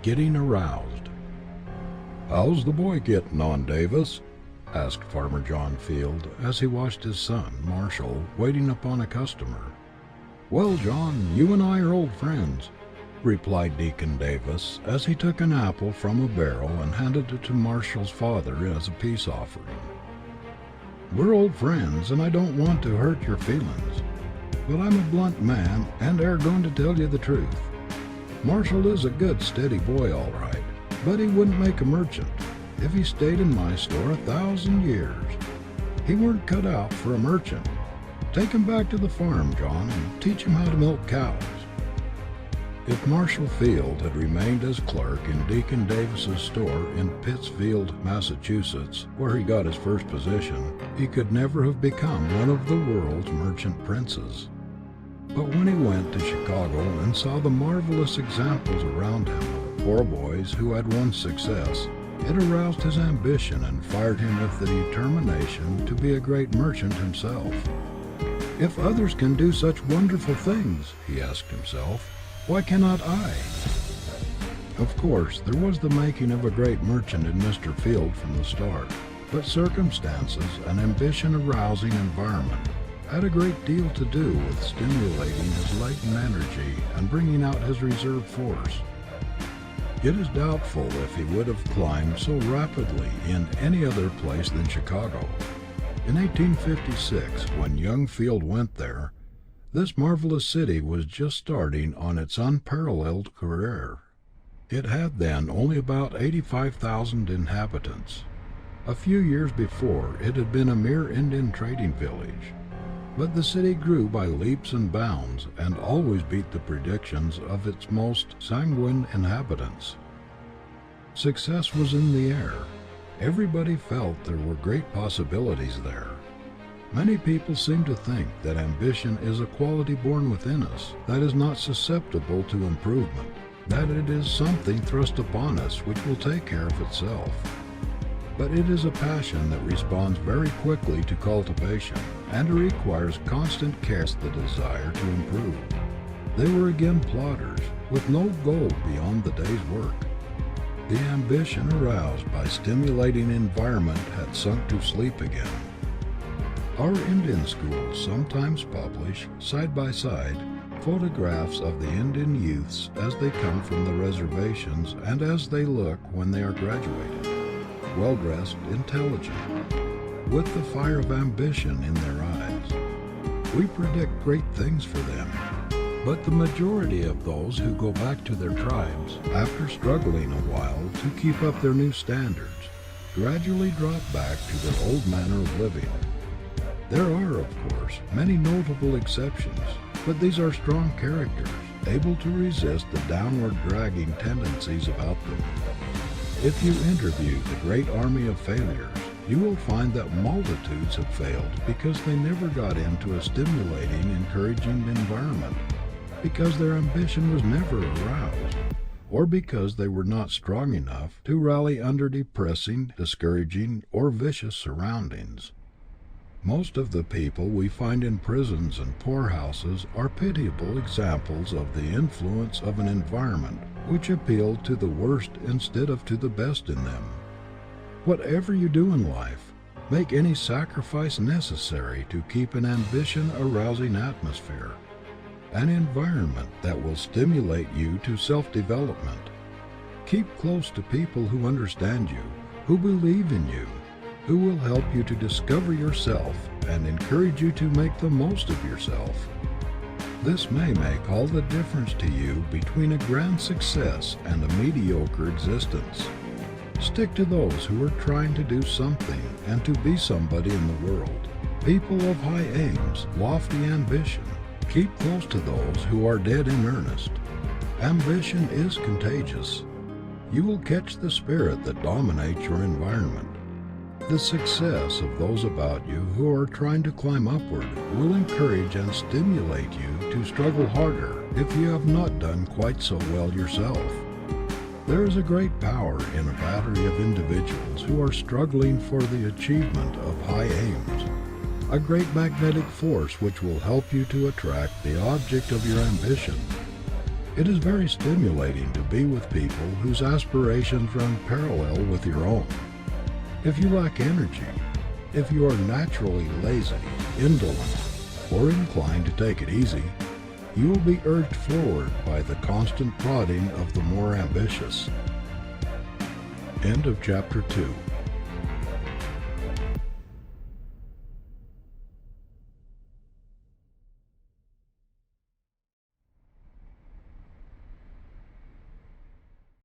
Getting aroused. "How's the boy getting on, Davis?" asked Farmer John Field as he watched his son, Marshall, waiting upon a customer. "Well, John, you and I are old friends," replied Deacon Davis as he took an apple from a barrel and handed it to Marshall's father as a peace offering. "We're old friends, and I don't want to hurt your feelings, but I'm a blunt man and are going to tell you the truth. Marshall is a good, steady boy, all right, but he wouldn't make a merchant if he stayed in my store 1,000 years. He weren't cut out for a merchant. Take him back to the farm, John, and teach him how to milk cows." If Marshall Field had remained as clerk in Deacon Davis's store in Pittsfield, Massachusetts, where he got his first position, he could never have become one of the world's merchant princes. But when he went to Chicago and saw the marvelous examples around him of poor boys who had won success, it aroused his ambition and fired him with the determination to be a great merchant himself. "If others can do such wonderful things," he asked himself, "why cannot I?" Of course, there was the making of a great merchant in Mr. Field from the start, but circumstances and ambition-arousing environment had a great deal to do with stimulating his latent energy and bringing out his reserve force. It is doubtful if he would have climbed so rapidly in any other place than Chicago. In 1856, when young Field went there, this marvelous city was just starting on its unparalleled career. It had then only about 85,000 inhabitants. A few years before, it had been a mere Indian trading village. But the city grew by leaps and bounds and always beat the predictions of its most sanguine inhabitants. Success was in the air. Everybody felt there were great possibilities there. Many people seem to think that ambition is a quality born within us that is not susceptible to improvement, that it is something thrust upon us which will take care of itself. But it is a passion that responds very quickly to cultivation, and it requires constant care to the desire to improve. They were again plodders, with no goal beyond the day's work. The ambition aroused by stimulating environment had sunk to sleep again. Our Indian schools sometimes publish, side by side, photographs of the Indian youths as they come from the reservations and as they look when they are graduated. Well-dressed, intelligent, with the fire of ambition in their eyes. We predict great things for them, but the majority of those who go back to their tribes, after struggling a while to keep up their new standards, gradually drop back to their old manner of living. There are, of course, many notable exceptions, but these are strong characters, able to resist the downward dragging tendencies about them. If you interview the great army of failures, you will find that multitudes have failed because they never got into a stimulating, encouraging environment, because their ambition was never aroused, or because they were not strong enough to rally under depressing, discouraging, or vicious surroundings. Most of the people we find in prisons and poorhouses are pitiable examples of the influence of an environment which appealed to the worst instead of to the best in them. Whatever you do in life, make any sacrifice necessary to keep an ambition-arousing atmosphere, an environment that will stimulate you to self-development. Keep close to people who understand you, who believe in you, who will help you to discover yourself and encourage you to make the most of yourself. This may make all the difference to you between a grand success and a mediocre existence. Stick to those who are trying to do something and to be somebody in the world. People of high aims, lofty ambition. Keep close to those who are dead in earnest. Ambition is contagious. You will catch the spirit that dominates your environment. The success of those about you who are trying to climb upward will encourage and stimulate you to struggle harder if you have not done quite so well yourself. There is a great power in a battery of individuals who are struggling for the achievement of high aims, a great magnetic force which will help you to attract the object of your ambition. It is very stimulating to be with people whose aspirations run parallel with your own. If you lack energy, if you are naturally lazy, indolent, or inclined to take it easy, you will be urged forward by the constant prodding of the more ambitious. End of chapter 2.